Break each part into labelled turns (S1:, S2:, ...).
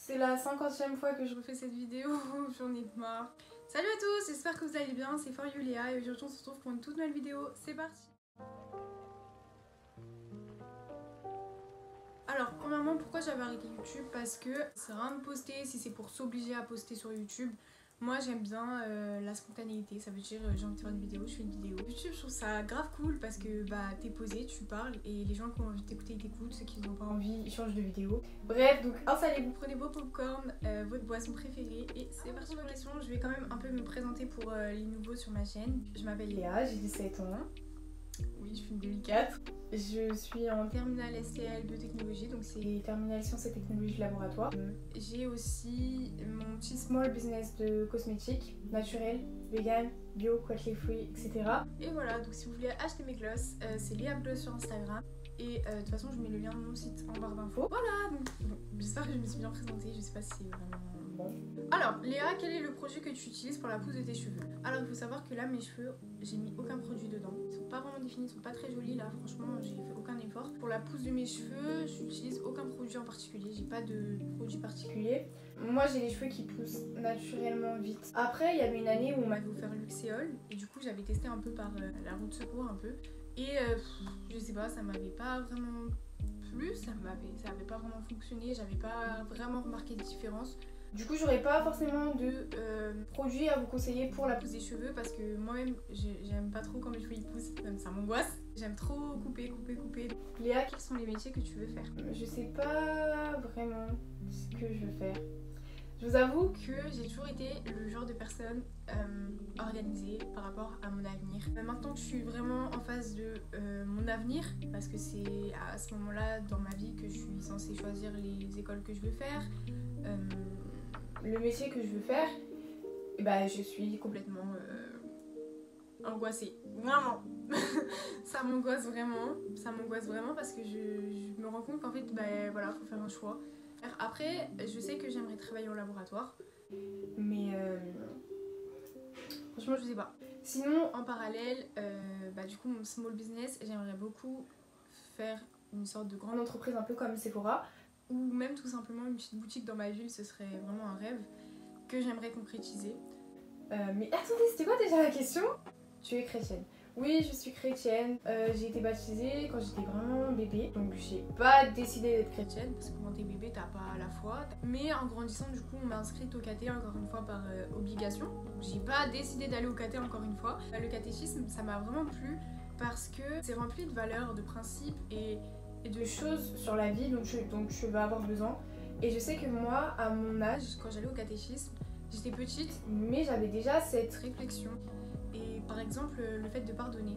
S1: C'est la 50e fois que je refais cette vidéo, j'en ai marre. Salut à tous, j'espère que vous allez bien, c'est For You Léa et aujourd'hui on se retrouve pour une toute nouvelle vidéo, c'est parti. Alors premièrement, pourquoi j'avais arrêté YouTube? Parce que c'est rien de poster si c'est pour s'obliger à poster sur YouTube. Moi j'aime bien la spontanéité, ça veut dire j'ai envie de faire une vidéo, je fais une vidéo. YouTube je trouve ça grave cool parce que bah t'es posé, tu parles et les gens qui ont envie de t'écouter ils t'écoutent, ceux qui n'ont pas envie ils changent de vidéo. Bref, donc installez-vous, prenez vos popcorn, votre boisson préférée et c'est parti pour la question. Je vais quand même un peu me présenter pour les nouveaux sur ma chaîne. Je m'appelle Léa, j'ai 17 ans. Oui, je suis une 2004. Je suis en terminale STL biotechnologie, donc c'est terminale sciences et technologies de laboratoire. J'ai aussi mon petit small business de cosmétiques, naturel, vegan, bio, cruelty free, etc. Et voilà, donc si vous voulez acheter mes glosses, c'est Léa Gloss sur Instagram. Et de toute façon, je mets le lien de mon site en barre d'infos. Voilà, donc bon, j'espère que je me suis bien présentée, je sais pas si c'est vraiment bon. Alors, Léa, quel est le produit que tu utilises pour la pousse de tes cheveux? Alors, il faut savoir que là, mes cheveux, j'ai mis aucun produit dedans. Ils sont pas vraiment définis, ils sont pas très jolis là, franchement, j'ai fait aucun effort. Pour la pousse de mes cheveux, j'utilise aucun produit en particulier, j'ai pas de produit particulier. Moi, j'ai les cheveux qui poussent naturellement vite. Après, il y avait une année où on m'avait offert Luxéol et du coup, j'avais testé un peu par la roue de secours un peu. Et je sais pas, ça m'avait pas vraiment plu, ça avait pas vraiment fonctionné, j'avais pas vraiment remarqué de différence. Du coup, j'aurais pas forcément de produits à vous conseiller pour la pousse des cheveux parce que moi-même, j'aime pas trop quand mes cheveux ils poussent, même ça m'angoisse. J'aime trop couper. Léa, quels sont les métiers que tu veux faire? Je sais pas vraiment ce que je veux faire. Je vous avoue que j'ai toujours été le genre de personne organisée par rapport à mon avenir. Maintenant que je suis vraiment en phase de mon avenir, parce que c'est à ce moment-là dans ma vie que je suis censée choisir les écoles que je veux faire, le métier que je veux faire, et bah, je suis complètement angoissée. Vraiment. Ça m'angoisse vraiment parce que je me rends compte qu'en fait, bah, voilà, faut faire un choix. Après, je sais que j'aimerais travailler en laboratoire, mais franchement, je sais pas. Sinon, en parallèle, bah, du coup, mon small business, j'aimerais beaucoup faire une sorte de grande entreprise un peu comme Sephora, ou même tout simplement une petite boutique dans ma ville, ce serait vraiment un rêve que j'aimerais concrétiser. Mais attendez, c'était quoi déjà la question? Tu es chrétienne? Oui, je suis chrétienne. J'ai été baptisée quand j'étais vraiment bébé. Donc j'ai pas décidé d'être chrétienne parce que quand t'es bébé, t'as pas la foi. Mais en grandissant, du coup, on m'a inscrite au caté encore une fois par obligation. Donc j'ai pas décidé d'aller au caté encore une fois. Le catéchisme, ça m'a vraiment plu parce que c'est rempli de valeurs, de principes et de choses sur la vie dont je vais avoir besoin. Et je sais que moi, à mon âge, quand j'allais au catéchisme, j'étais petite, mais j'avais déjà cette réflexion. Et par exemple, le fait de pardonner,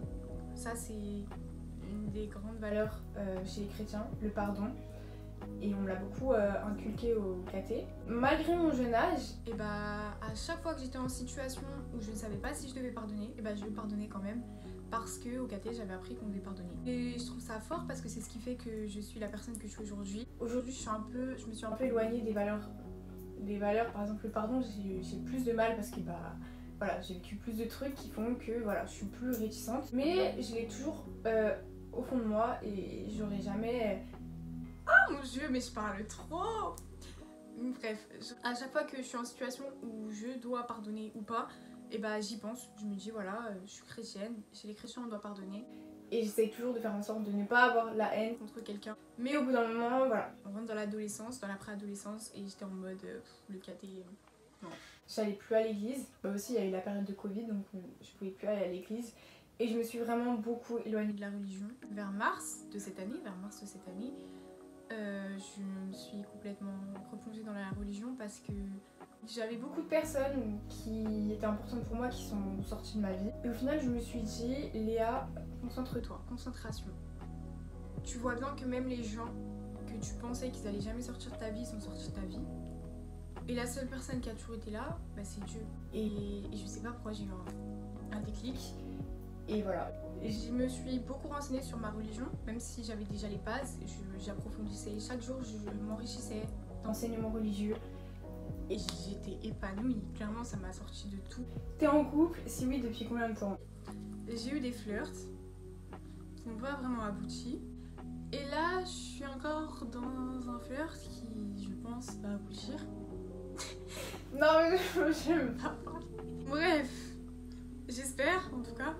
S1: ça c'est une des grandes valeurs chez les chrétiens, le pardon. Et on me l'a beaucoup inculqué au caté. Malgré mon jeune âge, et bah, à chaque fois que j'étais en situation où je ne savais pas si je devais pardonner, et bah, je pardonnais quand même. Parce qu'au caté, j'avais appris qu'on devait pardonner. Et je trouve ça fort parce que c'est ce qui fait que je suis la personne que je suis aujourd'hui. Aujourd'hui, je me suis un peu éloignée des valeurs. Par exemple, le pardon, j'ai plus de mal parce que bah, voilà, j'ai vécu plus de trucs qui font que voilà, je suis plus réticente. Mais je l'ai toujours au fond de moi et j'aurais jamais... Oh mon dieu, mais je parle trop! Bref, à chaque fois que je suis en situation où je dois pardonner ou pas, et bah j'y pense. Je me dis voilà, je suis chrétienne, chez les chrétiens on doit pardonner. Et j'essaye toujours de faire en sorte de ne pas avoir la haine contre quelqu'un. Mais au bout d'un moment, voilà, on rentre dans l'adolescence, dans la préadolescence, et j'étais en mode le caté, non. J'allais plus à l'église. Bah aussi, il y a eu la période de Covid, donc je pouvais plus aller à l'église. Et je me suis vraiment beaucoup éloignée de la religion. Vers mars de cette année, je me suis complètement replongée dans la religion parce que j'avais beaucoup de personnes qui étaient importantes pour moi qui sont sorties de ma vie. Et au final, je me suis dit, Léa, concentre-toi, concentration. Tu vois bien que même les gens que tu pensais qu'ils allaient jamais sortir de ta vie, sont sortis de ta vie. Et la seule personne qui a toujours été là, bah, c'est Dieu. Et je sais pas pourquoi j'ai eu un déclic. Et voilà. Je me suis beaucoup renseignée sur ma religion, même si j'avais déjà les bases. J'approfondissais. Chaque jour, je m'enrichissais d'enseignements religieux. Et j'étais épanouie. Clairement, ça m'a sorti de tout. T'es en couple? Si oui, depuis combien de temps? J'ai eu des flirts qui n'ont pas vraiment abouti. Et là, je suis encore dans un flirt qui, je pense, va aboutir. Non, mais je veux pas parler. Bref, j'espère en tout cas.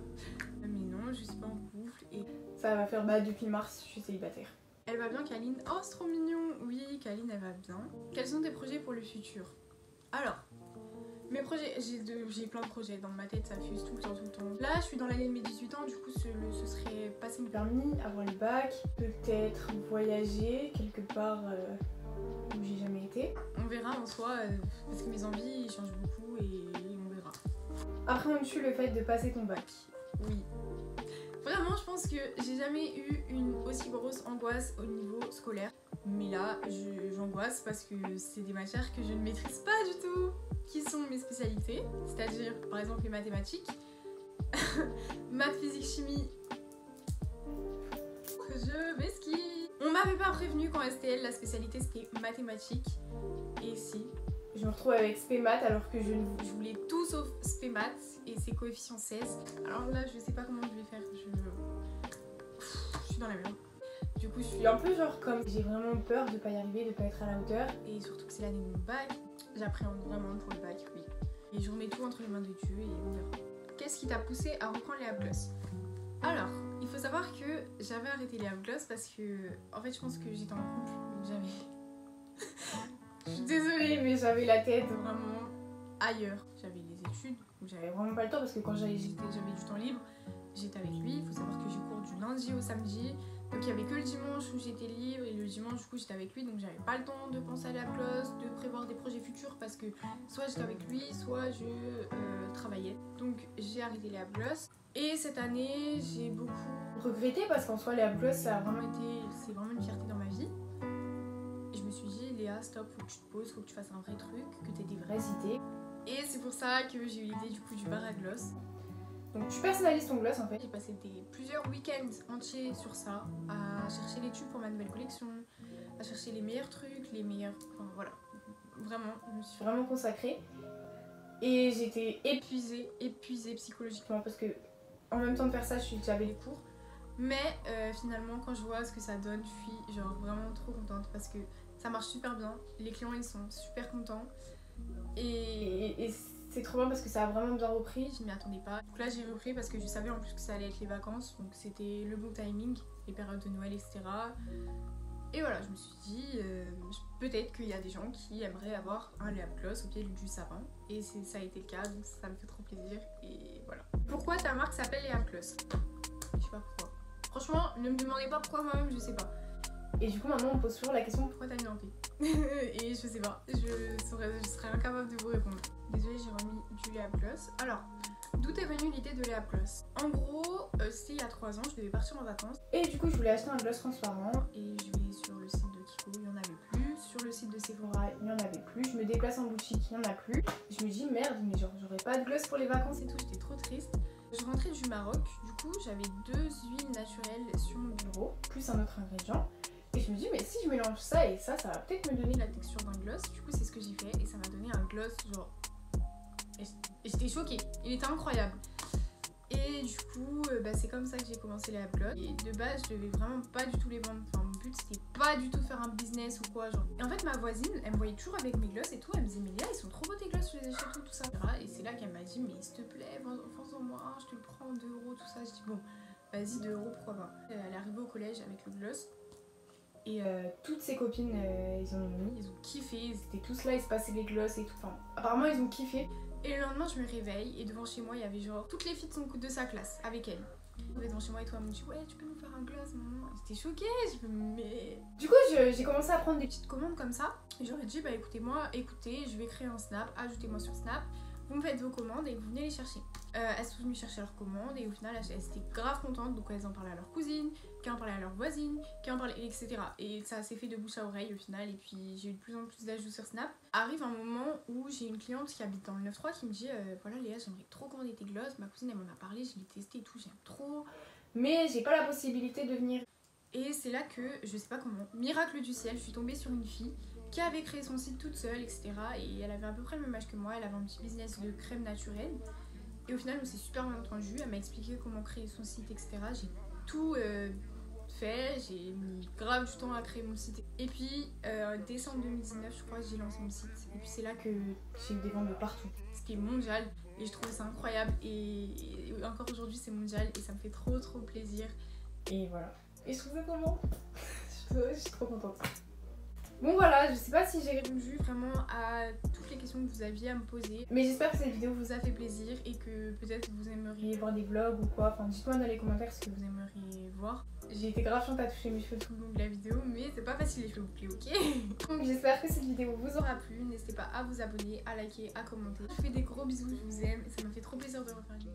S1: Mais non, je suis pas en couple et ça va faire depuis mars, je suis célibataire. Elle va bien, Kaline? Oh, c'est trop mignon. Oui, Kaline, elle va bien. Quels sont tes projets pour le futur? Alors, mes projets, j'ai plein de projets dans ma tête, ça fuse tout le temps, tout le temps. Là, je suis dans l'année de mes 18 ans, du coup, ce serait passer mon permis, avoir le bac, peut-être voyager quelque part où j'ai jamais été. On verra en soi, parce que mes envies ils changent beaucoup et on verra. Appréhendes-tu le fait de passer ton bac? Oui. Vraiment, je pense que j'ai jamais eu une aussi grosse angoisse au niveau scolaire. Mais là, j'angoisse parce que c'est des matières que je ne maîtrise pas du tout. Qui sont mes spécialités, c'est-à-dire par exemple les mathématiques, maths, physique, chimie. Je m'esquive. On m'avait pas prévenu qu'en STL la spécialité c'était mathématiques. Et si, je me retrouve avec spé maths alors que je voulais tout sauf spé maths et c'est coefficient 16. Alors là je sais pas comment je vais faire, je suis dans la merde. Du coup je suis un peu genre comme j'ai vraiment peur de pas y arriver, de pas être à la hauteur. Et surtout que c'est l'année de mon bac, j'appréhende vraiment pour le bac, oui. Et je remets tout entre les mains de Dieu et on verra. Qu'est-ce qui t'a poussé à reprendre les Abgloss? Alors, il faut savoir que j'avais arrêté les Abgloss parce que, en fait je pense que j'étais en couple, donc j'avais... Je suis désolée mais j'avais la tête vraiment ailleurs. J'avais les études, donc j'avais vraiment pas le temps parce que quand j'avais du temps libre, j'étais avec lui. Il faut savoir que j'ai cours du lundi au samedi. Donc il y avait que le dimanche où j'étais libre et le dimanche du coup j'étais avec lui, donc j'avais pas le temps de penser à la classe, de prévoir des projets futurs parce que soit j'étais avec lui, soit je travaillais. Donc j'ai arrêté les Abgloss et cette année j'ai beaucoup regretté parce qu'en soi les Abgloss c'est vraiment une fierté dans ma vie. Et je me suis dit Léa stop, faut que tu te poses, faut que tu fasses un vrai truc, que tu aies des vraies idées. Et c'est pour ça que j'ai eu l'idée du coup du bar à gloss. Donc tu personnalises ton gloss en fait. J'ai passé plusieurs week-ends entiers sur ça, à chercher les tubes pour ma nouvelle collection, à chercher les meilleurs trucs, les meilleurs... Enfin voilà, vraiment, je me suis vraiment consacrée. Et j'étais épuisée psychologiquement parce que en même temps de faire ça, j'avais les cours. Mais finalement quand je vois ce que ça donne, je suis genre vraiment trop contente parce que ça marche super bien. Les clients ils sont super contents. Et c'est trop bien parce que ça a vraiment bien repris, je m'y attendais pas. Donc là j'ai repris parce que je savais en plus que ça allait être les vacances, donc c'était le bon timing, les périodes de Noël etc. Et voilà, je me suis dit, peut-être qu'il y a des gens qui aimeraient avoir un lait gloss au pied du sapin. Et ça a été le cas, donc ça me fait trop plaisir. Et voilà. Pourquoi ta marque s'appelle les gloss? Je sais pas pourquoi. Franchement, ne me demandez pas pourquoi moi-même, je sais pas. Et du coup maintenant on me pose toujours la question pourquoi t'as mis un P. Et je sais pas, je serais incapable de vous répondre. Désolée, j'ai remis du lait gloss. Alors, d'où est venue l'idée de lait gloss? En gros, c'était il y a 3 ans, je devais partir en vacances. Et du coup je voulais acheter un gloss transparent. Et je vais sur le site de Kiko, il n'y en avait plus. Sur le site de Sephora, il n'y en avait plus. Je me déplace en boutique, il n'y en a plus. Je me dis merde, mais genre j'aurais pas de gloss pour les vacances et tout, j'étais trop triste. Je rentrais du Maroc, du coup j'avais 2 huiles naturelles sur mon bureau, plus un autre ingrédient. Et je me dis mais si je mélange ça et ça va peut-être me donner la texture d'un gloss. Du coup c'est ce que j'ai fait et ça m'a donné un gloss genre... Et j'étais choquée, il était incroyable. Et du coup c'est comme ça que j'ai commencé les gloss. Et de base je devais vraiment pas du tout les vendre. Enfin mon but c'était pas du tout de faire un business ou quoi genre. Et en fait ma voisine elle me voyait toujours avec mes gloss et tout. Elle me disait mais Léa ils sont trop beaux tes gloss, je les achète tout ça. Et c'est là qu'elle m'a dit mais s'il te plaît vends-en moi un, je te le prends 2 € tout ça. Je dis bon vas-y 2 € pourquoi pas. Elle est arrivée au collège avec le gloss. Et toutes ses copines, ils ont kiffé, ils étaient tous là, ils se passaient les gloss et tout. Enfin, apparemment, ils ont kiffé. Et le lendemain, je me réveille et devant chez moi, il y avait genre toutes les filles de sa classe avec elle. Devant chez moi et tout, elle me dit ouais, tu peux nous faire un gloss, maman. J'étais choquée, je me mais. Du coup, j'ai commencé à prendre des petites commandes comme ça. Et j'aurais dit bah écoutez, je vais créer un Snap, ajoutez-moi sur Snap. Vous me faites vos commandes et vous venez les chercher. Elles sont venues chercher leurs commandes et au final elles étaient grave contentes, donc elles en parlaient à leur cousine, qui en parlait à leur voisine, qui en parlait, etc. Et ça s'est fait de bouche à oreille au final et puis j'ai eu de plus en plus d'ajouts sur Snap. Arrive un moment où j'ai une cliente qui habite dans le 9-3 qui me dit voilà Léa j'aimerais trop commander tes gloss, ma cousine elle m'en a parlé, je l'ai testé et tout, j'aime trop, mais j'ai pas la possibilité de venir. Et c'est là que, je sais pas comment, miracle du ciel, je suis tombée sur une fille qui avait créé son site toute seule, etc. Et elle avait à peu près le même âge que moi, elle avait un petit business de crème naturelle. Et au final, on s'est super bien entendu, elle m'a expliqué comment créer son site, etc. J'ai tout fait, j'ai mis grave du temps à créer mon site. Et puis décembre 2019 je crois, j'ai lancé mon site. Et puis c'est là que j'ai eu des ventes de partout, ce qui est mondial. Et je trouve ça incroyable et encore aujourd'hui c'est mondial et ça me fait trop plaisir. Et voilà. Et je trouve ça trop bon. Je suis trop contente. Bon voilà, je sais pas si j'ai répondu vraiment à toutes les questions que vous aviez à me poser. Mais j'espère que cette vidéo vous a fait plaisir et que peut-être vous aimeriez voir des vlogs ou quoi. Enfin dites-moi dans les commentaires ce que vous aimeriez voir. J'ai été grave chiante à toucher mes cheveux tout le long de la vidéo, mais c'est pas facile les cheveux bouclés, ok. Donc j'espère que cette vidéo vous aura plu. N'hésitez pas à vous abonner, à liker, à commenter. Je vous fais des gros bisous, je vous aime et ça me fait trop plaisir de refaire une vidéo.